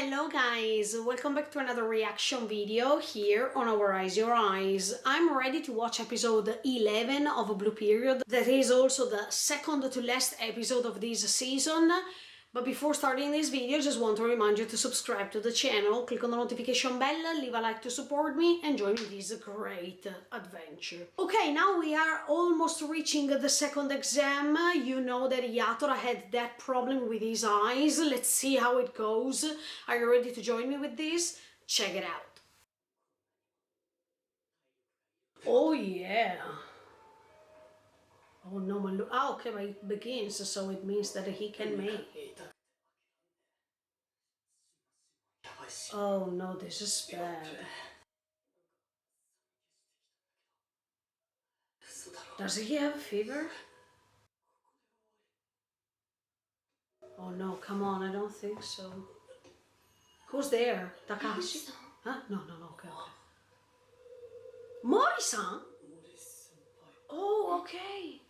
Hello guys, welcome back to another reaction video here on Our Eyes Your Eyes. I'm ready to watch episode 11 of Blue Period. That is also the second to last episode of this season. But before starting this video, just want to remind you to subscribe to the channel, click on the notification bell, leave a like to support me and join me this great adventure. Okay, now we are almost reaching the second exam. You know that Yatora had that problem with his eyes. Let's see how it goes. Are you ready to join me with this? Check it out. Oh yeah. Oh no, okay, but it begins, so it means that he can make it. Oh no, this is bad. Does he have a fever? Oh no, come on, I don't think so. Who's there? Takahashi? Huh? No, okay. Mori-san? Oh, okay.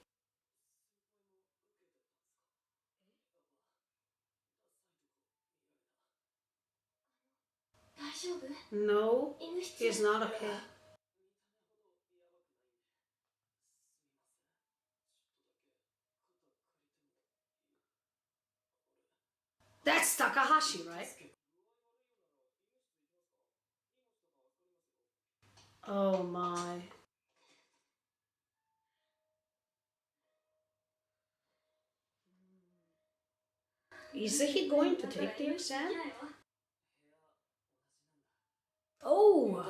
No, he's not okay. That's Takahashi, right? Oh my. Is he going to take the exam? Oh!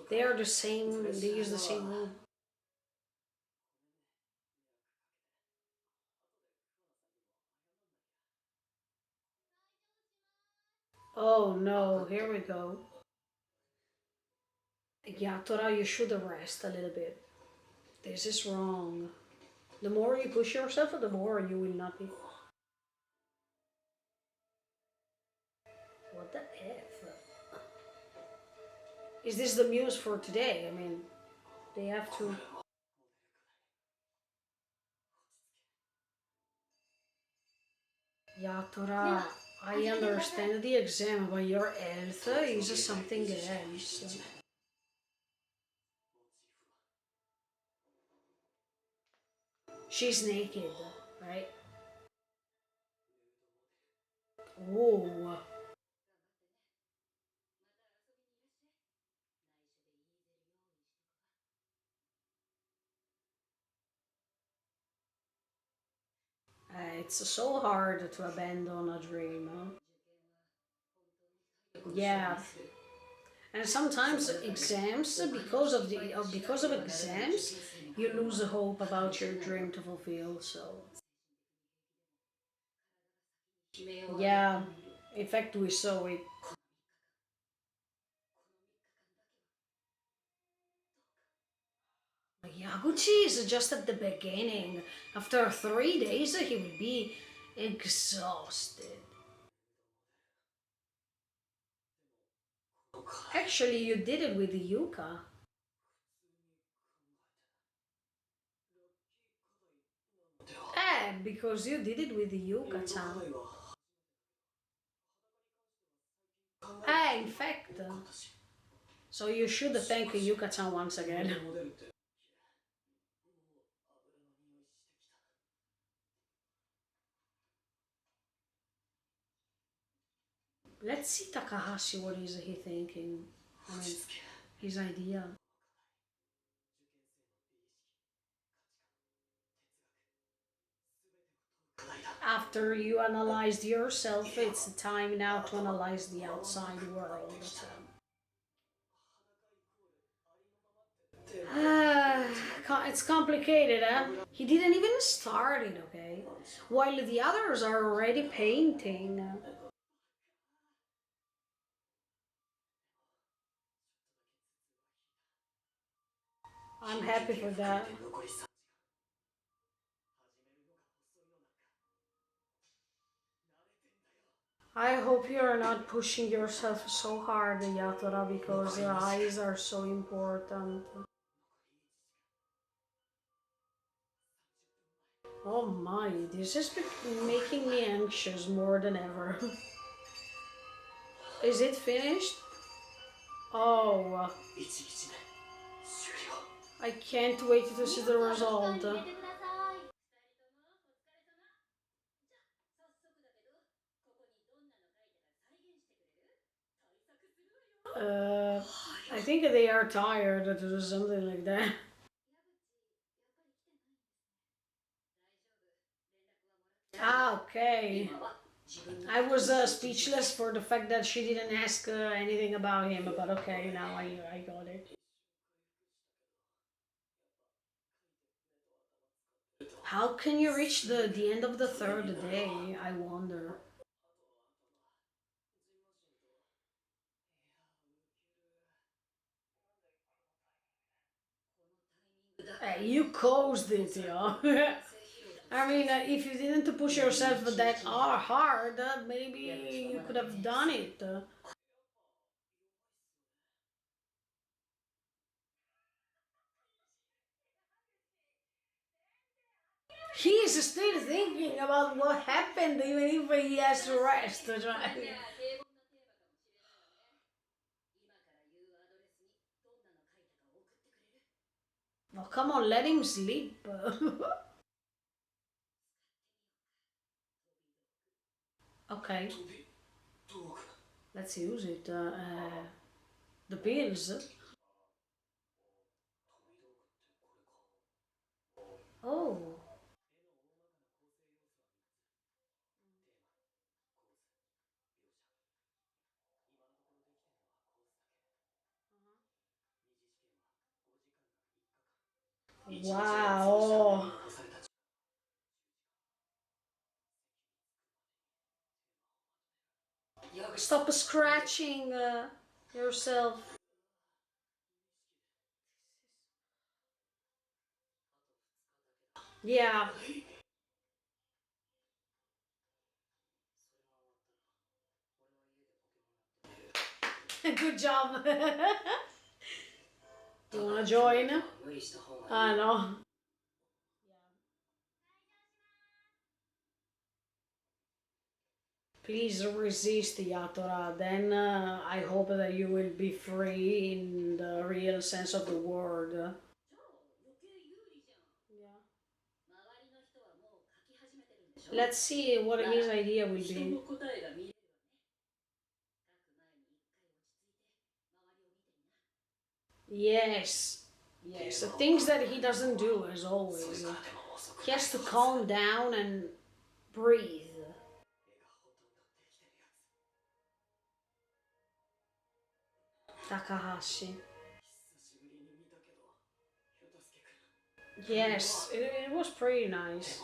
They are the same, they use the same room. Oh no, here we go. Yatora, you should rest a little bit. This is wrong. The more you push yourself, the more you will not be. What the F? Is this the muse for today? I mean, they have to... Yatora, I understand the exam, but your health is something else. She's naked, right? Whoa. It's so hard to abandon a dream. Huh? Yeah. And sometimes exams, because of exams, you lose hope about your dream to fulfill. So yeah, in fact, we saw it. Yaguchi is just at the beginning. After 3 days, he will be exhausted. Actually, you did it with the Yuka. Because you did it with the yuka-chan. In fact. So you should thank Yuka-chan once again. Let's see Takahashi, what is he thinking? I mean, his idea. After you analyzed yourself, it's time now to analyze the outside world. So. It's complicated, huh? He didn't even start it, okay? While the others are already painting. I'm happy for that. I hope you are not pushing yourself so hard, Yatora, because your eyes are so important. Oh my, this is making me anxious more than ever. Is it finished? Oh, I can't wait to see the result. I think they are tired or something like that. Ah, okay. I was speechless for the fact that she didn't ask anything about him, but okay, now I got it. How can you reach the end of the third day? I wonder. You caused it, yo. I mean, if you didn't push yourself that hard, maybe you could have done it. He is still thinking about what happened, even if he has to rest. Right? Oh, come on, let him sleep. Okay, let's use it. The pills. Oh, wow. Stop scratching yourself. Yeah, good job. You wanna join? I know. Please resist Yatora. Then I hope that you will be free in the real sense of the word. Yeah. Let's see what his idea will be. Yes. Yes. The things that he doesn't do, as always. He has to calm down and breathe. Takahashi. Yes, it was pretty nice.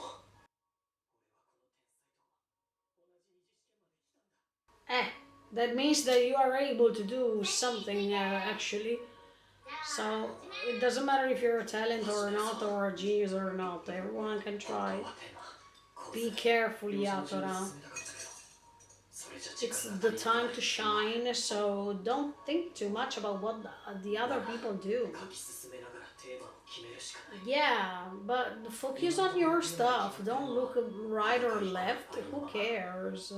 Eh, that means that you are able to do something actually. So it doesn't matter if you're a talent or not, or a genius or not. Everyone can try. Be careful, Yatora. It's the time to shine, so don't think too much about what the other people do. Yeah, but focus on your stuff. Don't look right or left. Who cares?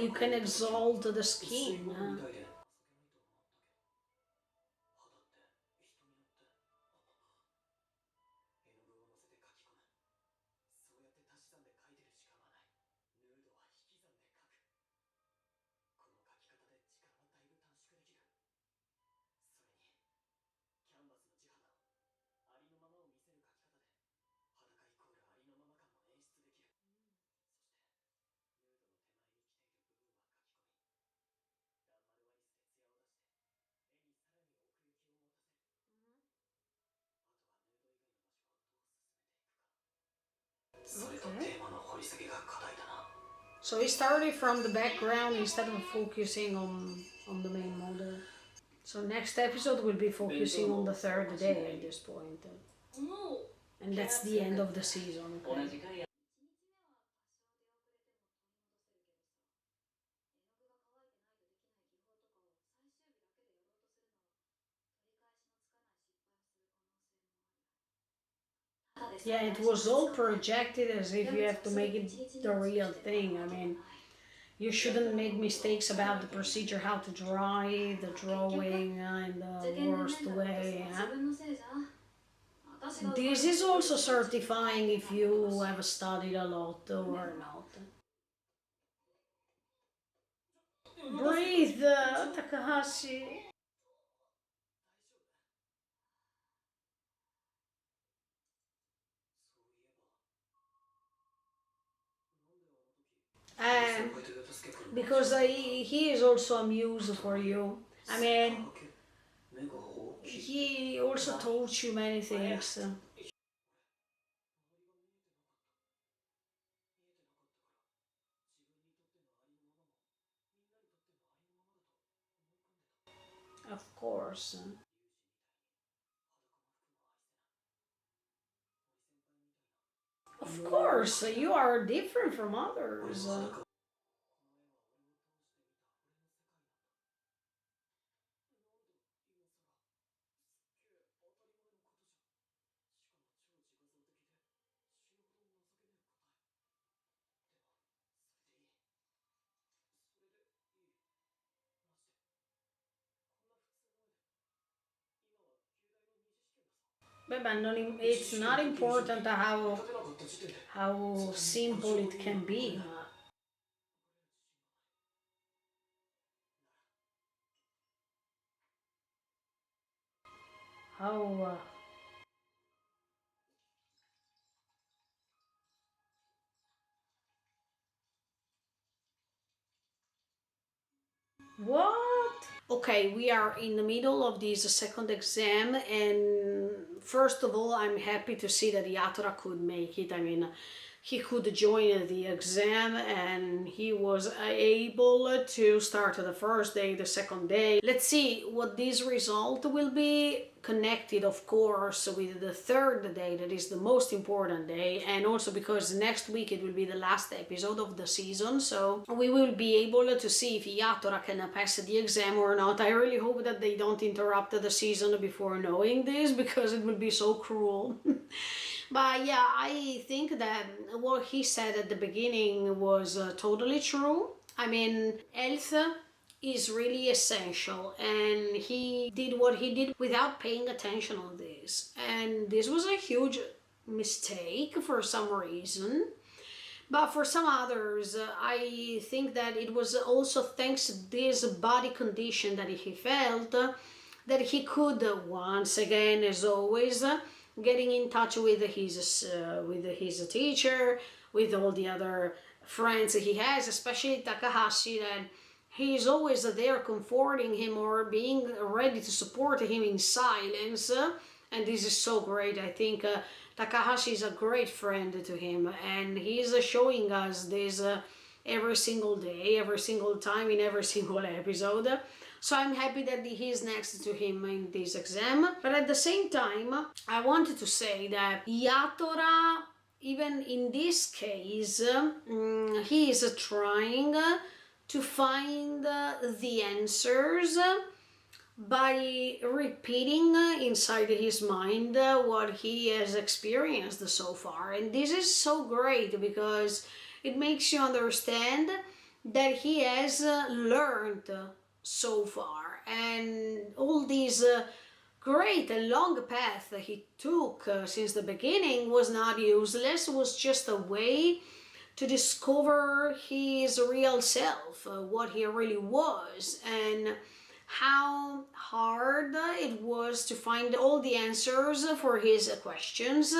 You can exalt the skin. Okay. So he started from the background instead of focusing on the main model. So next episode will be focusing on the third day at this point. And that's the end of the season. Okay? Yeah, it was all projected as if you have to make it the real thing. I mean, you shouldn't make mistakes about the procedure, how to draw it, the drawing in the worst way. This is also certifying if you have studied a lot or not. Breathe, Takahashi. Um, because he is also a muse for you. I mean, he also taught you many things. Of course. Of course, you are different from others. But it's not important how simple it can be. How what? Okay, we are in the middle of this second exam, and first of all, I'm happy to see that Yatora could make it. I mean, he could join the exam and he was able to start the first day, the second day. Let's see what this result will be, connected of course with the third day, that is the most important day, and also because next week it will be the last episode of the season, so we will be able to see if Yatora can pass the exam or not. I really hope that they don't interrupt the season before knowing this, because it would be so cruel. But yeah, I think that what he said at the beginning was totally true. I mean, health is really essential, and he did what he did without paying attention on this. And this was a huge mistake for some reason. But for some others, I think that it was also thanks to this body condition that he felt that he could once again, as always, getting in touch with his teacher, with all the other friends he has, especially Takahashi, that he is always there comforting him or being ready to support him in silence. And this is so great. I think Takahashi is a great friend to him, and he's showing us this every single day, every single time, in every single episode. So I'm happy that he's next to him in this exam. But at the same time, I wanted to say that Yatora, even in this case, he is trying to find the answers by repeating inside his mind what he has experienced so far. And this is so great because it makes you understand that he has learned so far, and all these great and long path that he took since the beginning was not useless, was just a way to discover his real self, what he really was, and how hard it was to find all the answers for his questions.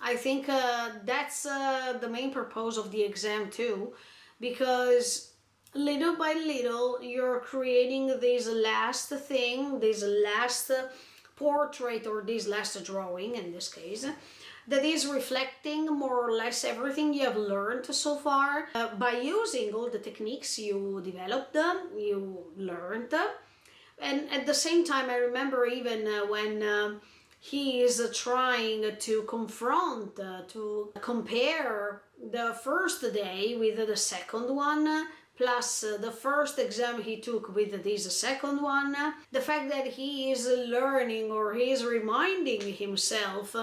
I think that's the main purpose of the exam too, because little by little you're creating this last thing, this last portrait, or this last drawing in this case, that is reflecting more or less everything you have learned so far by using all the techniques you developed, you learned. And at the same time, I remember even when he is trying to confront, to compare the first day with the second one, plus the first exam he took with this second one, the fact that he is learning, or he is reminding himself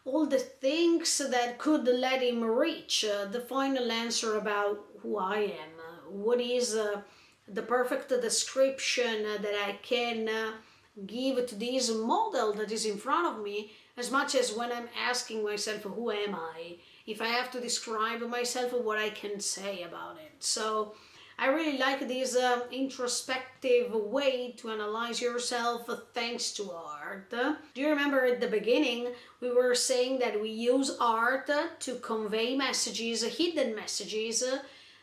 all the things that could let him reach the final answer about who I am. What is the perfect description that I can give to this model that is in front of me, as much as when I'm asking myself, who am I? If I have to describe myself, what I can say about it. So I really like this introspective way to analyze yourself thanks to art. Do you remember at the beginning we were saying that we use art to convey messages, hidden messages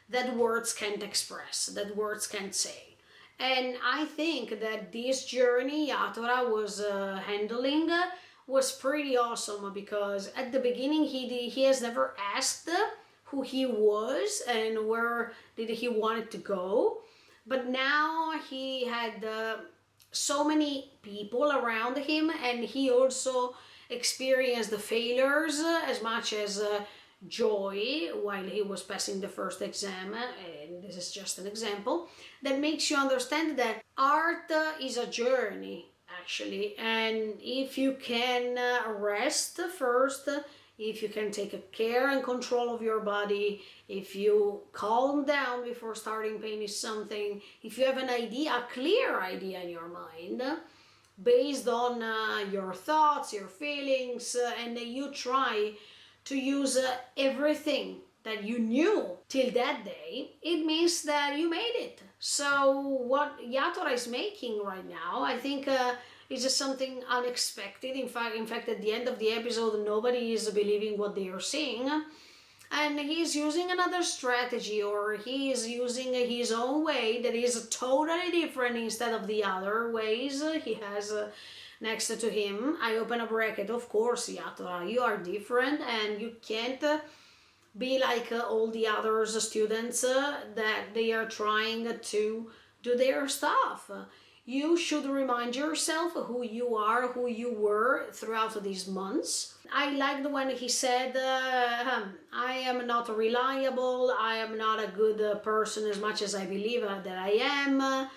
that words can't express, that words can't say. And I think that this journey Yatora was handling was pretty awesome, because at the beginning he has never asked who he was and where did he wanted to go, but now he had so many people around him, and he also experienced the failures as much as joy while he was passing the first exam, and this is just an example that makes you understand that art is a journey actually, and if you can rest first, if you can take care and control of your body, if you calm down before starting painting something, if you have an idea, a clear idea in your mind based on your thoughts, your feelings, and you try to use everything that you knew till that day, it means that you made it. So what Yatora is making right now, I think is just something unexpected. In fact, at the end of the episode, nobody is believing what they are seeing. And he's using another strategy, or he is using his own way that is totally different instead of the other ways he has next to him. I open a bracket, of course, Yatora, you are different and you can't be like all the other students that they are trying to do their stuff. You should remind yourself who you are, who you were throughout these months. I liked when he said, I am not reliable, I am not a good person as much as I believe that I am,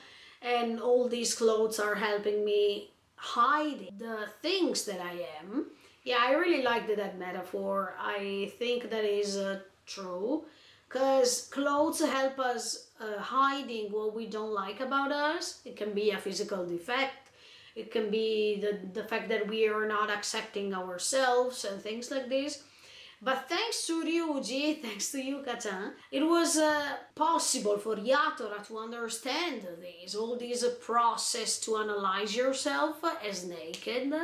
and all these clothes are helping me hide the things that I am. Yeah, I really liked that metaphor. I think that is true, because clothes help us hiding what we don't like about us. It can be a physical defect, it can be the fact that we are not accepting ourselves and things like this. But thanks to Ryuji, thanks to yuka-chan, it was possible for Yatora to understand this, all this process to analyze yourself as naked,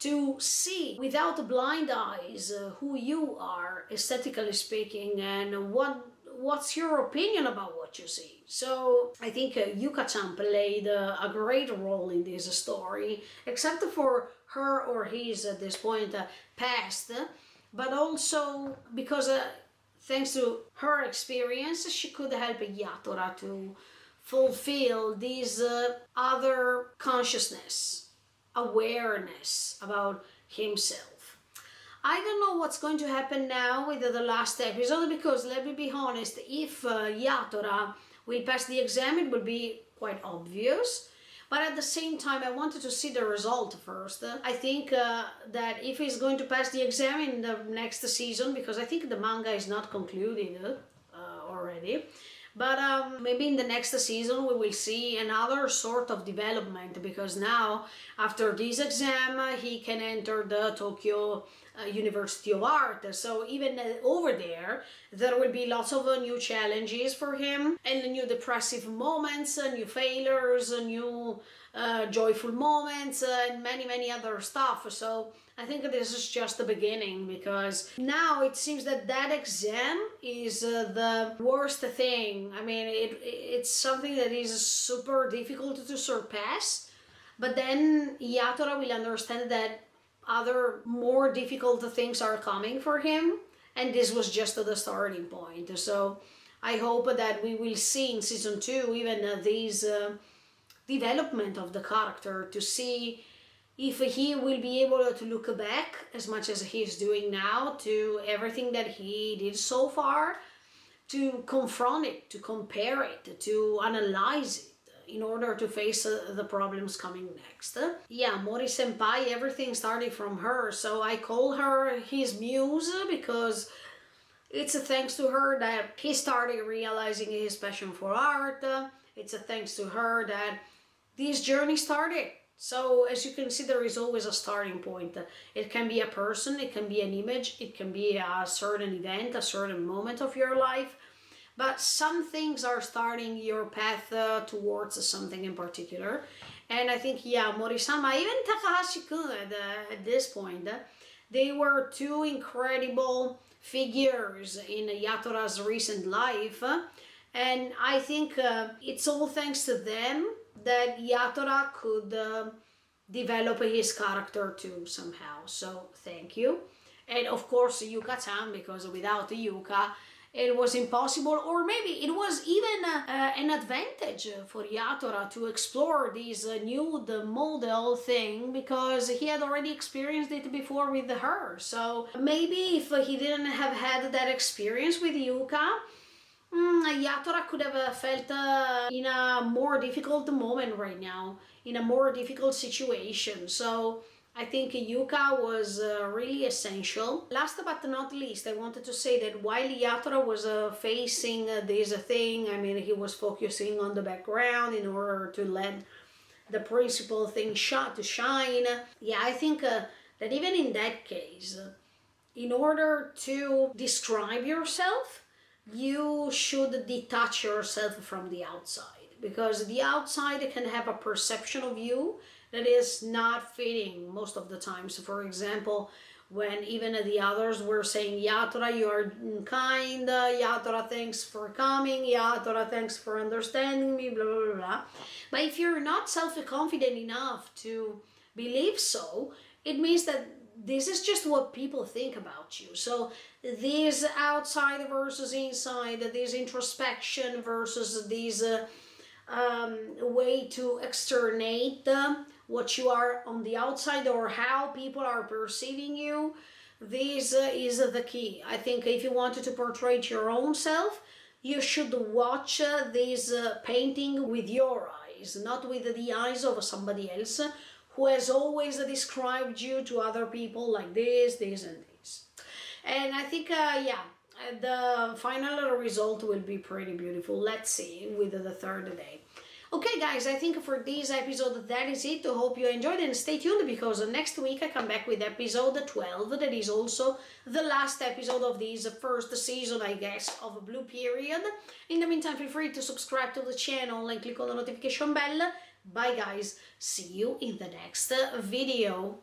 to see without blind eyes who you are, aesthetically speaking, and what's your opinion about what you see. So I think yuka-chan played a great role in this story, except for her or his at this point past, but also because thanks to her experience she could help Yatora to fulfill this other consciousness, awareness about himself. I don't know what's going to happen now with the last episode, because let me be honest, if Yatora will pass the exam, it will be quite obvious. But at the same time, I wanted to see the result first. I think that if he's going to pass the exam in the next season, because I think the manga is not concluded already, but maybe in the next season we will see another sort of development, because now after this exam he can enter the Tokyo University of Art. So even over there will be lots of new challenges for him, and new depressive moments, new failures, new joyful moments, and many other stuff. So I think this is just the beginning, because now it seems that that exam is the worst thing. I mean, it's something that is super difficult to surpass, but then Yatora will understand that other more difficult things are coming for him, and this was just the starting point. So I hope that we will see in season 2 even this development of the character, to see if he will be able to look back as much as he is doing now to everything that he did so far, to confront it, to compare it, to analyze it, in order to face the problems coming next. Yeah, Mori Senpai, everything started from her, so I call her his muse because it's a thanks to her that he started realizing his passion for art. It's a thanks to her that this journey started. So as you can see, there is always a starting point. It can be a person, it can be an image, it can be a certain event, a certain moment of your life. But some things are starting your path towards something in particular. And I think, yeah, Morisama, even Takahashi-kun at this point, they were two incredible figures in Yatora's recent life. And I think it's all thanks to them that Yatora could develop his character too somehow. So thank you. And of course Yuka-chan, because without Yuka it was impossible, or maybe it was even an advantage for Yatora to explore this nude model thing, because he had already experienced it before with her. So maybe if he didn't have had that experience with Yuka, Yatora could have felt in a more difficult moment right now, in a more difficult situation. So I think Yuka was really essential. Last but not least, I wanted to say that while Yatora was facing this thing, I mean, he was focusing on the background in order to let the principal thing to shine. Yeah, I think that even in that case, in order to describe yourself, you should detach yourself from the outside, because the outside can have a perception of you that is not fitting most of the time. So for example, when even the others were saying, Yatora, you are kind, Yatora, thanks for coming, Yatora, thanks for understanding me, blah, blah, blah. But if you're not self-confident enough to believe so, it means that this is just what people think about you. So this outside versus inside, this introspection versus this way to externate what you are on the outside, or how people are perceiving you, this is the key. I think if you wanted to portray your own self, you should watch this painting with your eyes, not with the eyes of somebody else who has always described you to other people like this, and this. And I think, yeah, the final result will be pretty beautiful. Let's see with the third day. Okay guys, I think for this episode that is it. I hope you enjoyed, and stay tuned, because next week I come back with episode 12. That is also the last episode of this first season, I guess, of Blue Period. In the meantime, feel free to subscribe to the channel and click on the notification bell. Bye guys, see you in the next video.